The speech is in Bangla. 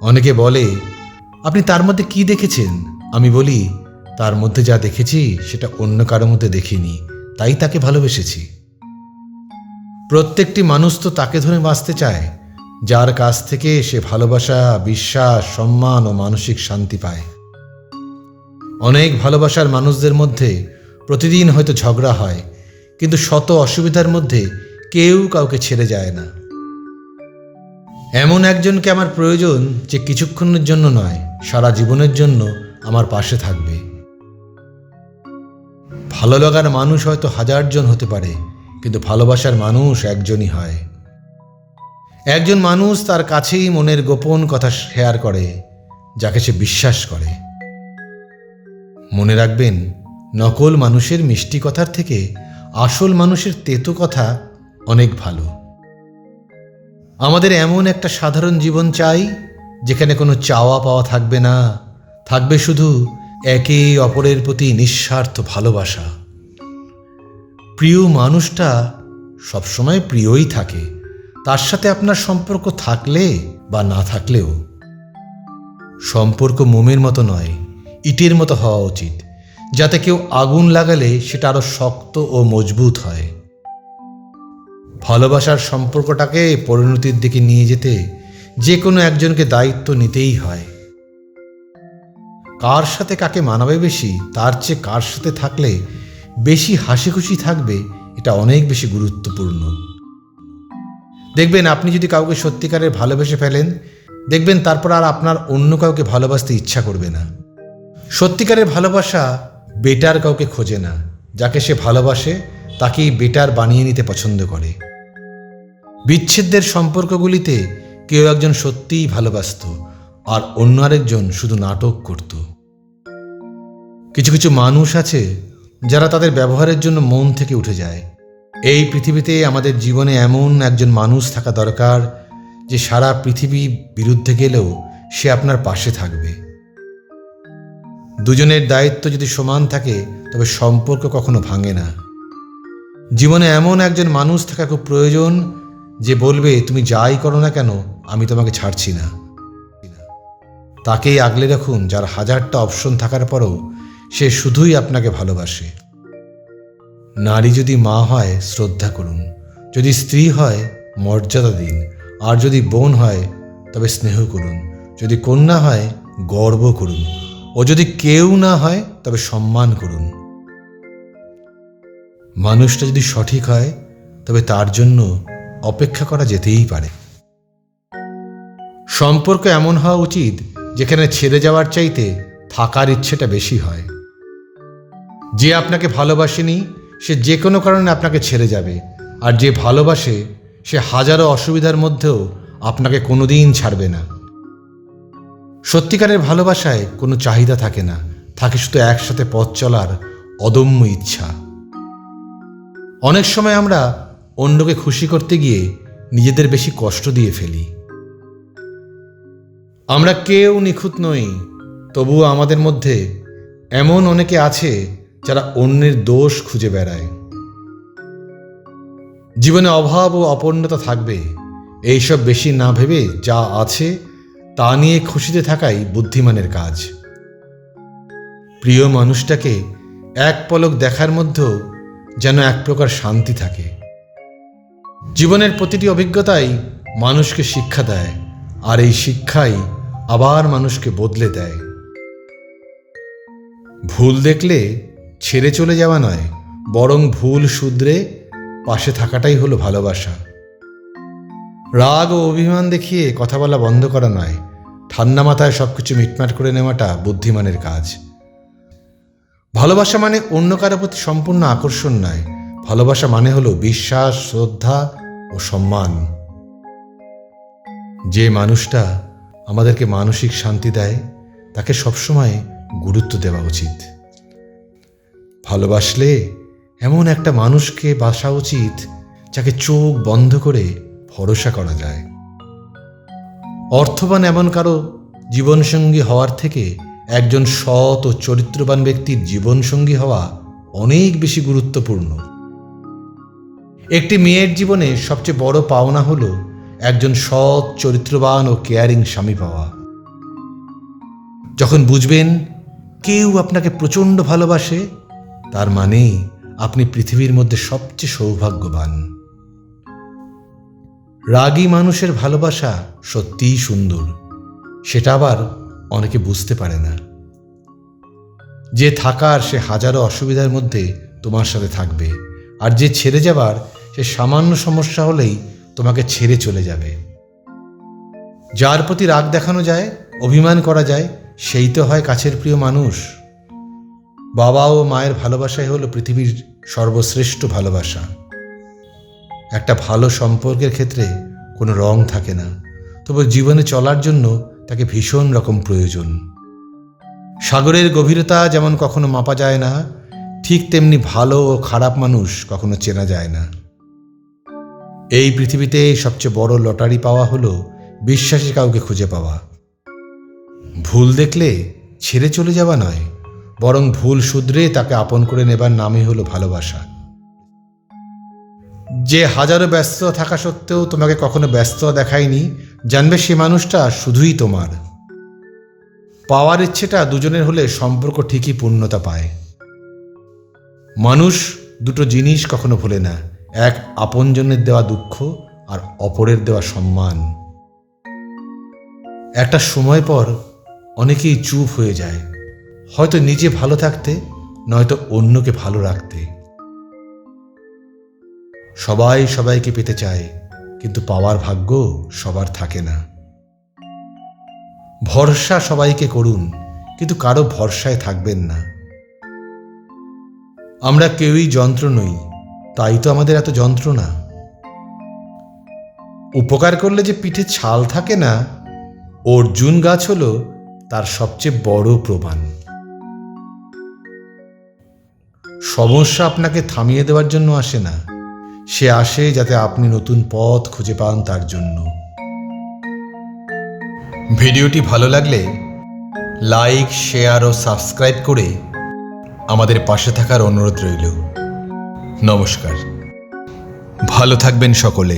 অনেকে বলে, আপনি তার মধ্যে কি দেখেছেন? আমি বলি, তার মধ্যে যা দেখেছি সেটা অন্য কারো মধ্যে দেখিনি, তাই তাকে ভালোবেসেছি। প্রত্যেকটি মানুষ তো তাকে ধরে বাঁচতে চায় যার কাছ থেকে সে ভালোবাসা, বিশ্বাস, সম্মান ও মানসিক শান্তি পায়। অনেক ভালোবাসার মানুষদের মধ্যে প্রতিদিন হয়তো ঝগড়া হয়, কিন্তু শত অসুবিধার মধ্যে কেউ কাউকে ছেড়ে যায় না। এমন একজনকে আমার প্রয়োজন যে কিছুক্ষণের জন্য নয়, সারা জীবনের জন্য আমার পাশে থাকবে। ভালো লাগার মানুষ হয়তো 1000 জন হতে পারে, কিন্তু ভালোবাসার মানুষ একজনই হয়। একজন মানুষ তার কাছেই মনের গোপন কথা শেয়ার করে, যাকে সে বিশ্বাস করে। মনে রাখবেন, নকল মানুষের মিষ্টি কথার থেকে আসল মানুষের তেতো কথা অনেক ভালো। আমাদের এমন একটা সাধারণ জীবন চাই যেখানে কোনো চাওয়া পাওয়া থাকবে না, থাকবে শুধু একে অপরের প্রতি নিঃস্বার্থ ভালোবাসা। প্রিয় মানুষটা সবসময় প্রিয়ই থাকে, তার সাথে আপনার সম্পর্ক থাকলে বা না থাকলেও। সম্পর্ক মোমের মতো নয়, ইটের মতো হওয়া উচিত, যাতে কেউ আগুন লাগালে সেটা আরো শক্ত ও মজবুত হয়। ভালোবাসার সম্পর্কটাকে পরিণতির দিকে নিয়ে যেতে যে কোনো একজনকে দায়িত্ব নিতেই হয়। কার সাথে কাকে মানাবে বেশি, তার চেয়ে কার সাথে থাকলে বেশি হাসি খুশি থাকবে, এটা অনেক বেশি গুরুত্বপূর্ণ। দেখবেন, আপনি যদি কাউকে সত্যিকারের ভালোবেসে ফেলেন, দেখবেন তারপর আর আপনার অন্য কাউকে ভালোবাসতে ইচ্ছা করবে না। সত্যিকারের ভালোবাসা বেটার কাউকে খোঁজে না, যাকে সে ভালোবাসে তাকেই বেটার বানিয়ে নিতে পছন্দ করে। বিচ্ছেদের সম্পর্কগুলিতে কেউ একজন সত্যিই ভালোবাসত, আর অন্য আরেকজন শুধু নাটক করত। কিছু কিছু মানুষ আছে যারা তাদের ব্যবহারের জন্য মন থেকে উঠে যায়। এই পৃথিবীতে আমাদের জীবনে এমন একজন মানুষ থাকা দরকার যে সারা পৃথিবী বিরুদ্ধে গেলেও সে আপনার পাশে থাকবে। দুজনের দায়িত্ব যদি সমান থাকে, তবে সম্পর্ক কখনো ভাঙে না। জীবনে এমন একজন মানুষ থাকা খুব প্রয়োজন, যে বলবে, তুমি যাই করো না কেন, আমি তোমাকে ছাড়ছি না। তাকেই আগলে রাখুন, যার 1000টা অপশন থাকার পরও সে শুধুই আপনাকে ভালোবাসে। নারী যদি মা হয়, শ্রদ্ধা করুন। যদি স্ত্রী হয়, মর্যাদা দিন। আর যদি বোন হয়, তবে স্নেহ করুন। যদি কন্যা হয়, গর্ব করুন। ও যদি কেউ না হয়, তবে সম্মান করুন। মানুষটা যদি সঠিক হয়, তবে তার জন্য অপেক্ষা করা যেতেই পারে। সম্পর্ক এমন হওয়া উচিত যেখানে ছেড়ে যাওয়ার চাইতে থাকার ইচ্ছেটা বেশি হয়। যে আপনাকে ভালোবাসেনি, সে যে কোনো কারণে আপনাকে ছেড়ে যাবে, আর যে ভালোবাসে সে হাজারো অসুবিধার মধ্যেও আপনাকে কোনোদিন ছাড়বে না। সত্যিকারের ভালোবাসায় কোনো চাহিদা থাকে না, থাকে শুধু একসাথে পথ চলার অদম্য ইচ্ছা। অনেক সময় আমরা অন্যকে খুশি করতে গিয়ে নিজেদের বেশি কষ্ট দিয়ে ফেলি। আমরা কেউ নিখুঁত নই, তবুও আমাদের মধ্যে এমন অনেকে আছে যারা অন্যের দোষ খুঁজে বেড়ায়। জীবনে অভাব ও অপূর্ণতা থাকবে, এইসব বেশি না ভেবে যা আছে তা নিয়ে খুশিতে থাকাই বুদ্ধিমানের কাজ। প্রিয় মানুষটাকে এক পলক দেখার মধ্যেও যেন এক প্রকার শান্তি থাকে। জীবনের প্রতিটি অভিজ্ঞতাই মানুষকে শিক্ষা দেয়, আর এই শিক্ষাই আবার মানুষকে বদলে দেয়। ভুল দেখলে ছেড়ে চলে যাওয়া নয়, বরং ভুল শুধরে পাশে থাকাটাই হলো ভালোবাসা। রাগ ও অভিমান দেখিয়ে কথা বলা বন্ধ করা নয়, ঠান্ডা মাথায় সবকিছু মিটমাট করে নেওয়াটা বুদ্ধিমানের কাজ। ভালোবাসা মানে অন্য কারো প্রতি সম্পূর্ণ আকর্ষণ নয়, ভালোবাসা মানে হলো বিশ্বাস, শ্রদ্ধা ও সম্মান। যে মানুষটা আমাদেরকে মানসিক শান্তি দেয়, তাকে সবসময় গুরুত্ব দেওয়া উচিত। ভালোবাসলে এমন একটা মানুষকে বাসা উচিত যাকে চোখ বন্ধ করে ভরসা করা যায়। অর্থবান এমন কারো জীবনসঙ্গী হওয়ার থেকে একজন সৎ ও চরিত্রবান ব্যক্তির জীবনসঙ্গী হওয়া অনেক বেশি গুরুত্বপূর্ণ। একটি মেয়ের জীবনে সবচেয়ে বড় পাওনা হলো একজন সৎ, চরিত্রবান ও কেয়ারিং স্বামী পাওয়া। যখন বুঝবেন কেউ আপনাকে প্রচণ্ড ভালোবাসে, তার মানে আপনি পৃথিবীর মধ্যে সবচেয়ে সৌভাগ্যবান। রাগী মানুষের ভালোবাসা সত্যিই সুন্দর, সেটা আবার অনেকে বুঝতে পারে না। যে থাকার সে হাজারো অসুবিধার মধ্যে তোমার সাথে থাকবে, আর যে ছেড়ে যাবার সে সামান্য সমস্যা হলেই তোমাকে ছেড়ে চলে যাবে। যার প্রতি রাগ দেখানো যায়, অভিমান করা যায়, সেই তো হয় কাছের প্রিয় মানুষ। বাবা ও মায়ের ভালোবাসাই হলো পৃথিবীর সর্বশ্রেষ্ঠ ভালোবাসা। একটা ভালো সম্পর্কের ক্ষেত্রে কোনো রং থাকে না, তবে জীবনে চলার জন্য তাকে ভীষণ রকম প্রয়োজন। সাগরের গভীরতা যেমন কখনো মাপা যায় না, ঠিক তেমনি ভালো ও খারাপ মানুষ কখনো চেনা যায় না। এই পৃথিবীতে সবচেয়ে বড় লটারি পাওয়া হলো বিশ্বাসী কাউকে খুঁজে পাওয়া। ভুল দেখলে ছেড়ে চলে যাওয়া নয়, বরং ভুল শুধরে তাকে আপন করে নেবার নামই হলো ভালোবাসা। যে হাজারো ব্যস্ত থাকা সত্ত্বেও তোমাকে কখনো ব্যস্ত দেখায়নি, জানবে সে মানুষটা শুধুই তোমার। পাওয়ার ইচ্ছেটা দুজনের হলে সম্পর্ক ঠিকই পূর্ণতা পায়। মানুষ দুটো জিনিস কখনো ভোলে না, এক আপনজনের দেওয়া দুঃখ, আর অপরের দেওয়া সম্মান। একটা সময় পর অনেকেই চুপ হয়ে যায়, হয়তো নিজে ভালো থাকতে, নয়তো অন্যকে ভালো রাখতে। সবাই সবাইকে পেতে চায়, কিন্তু পাওয়ার ভাগ্য সবার থাকে না। ভরসা সবাইকে করুন, কিন্তু কারো ভরসায় থাকবেন না। আমরা কেউই যন্ত্র নই, তাই তো আমাদের এত যন্ত্রণা। উপকার করলে যে পিঠে ছাল থাকে না, অর্জুন গাছ হলো তার সবচেয়ে বড় প্রমাণ। সমস্যা আপনাকে থামিয়ে দেওয়ার জন্য আসে না, সে আসে যাতে আপনি নতুন পথ খুঁজে পান তার জন্য। ভিডিওটি ভালো লাগলে লাইক, শেয়ার ও সাবস্ক্রাইব করে আমাদের পাশে থাকার অনুরোধ রইল। নমস্কার, ভালো থাকবেন সকলে।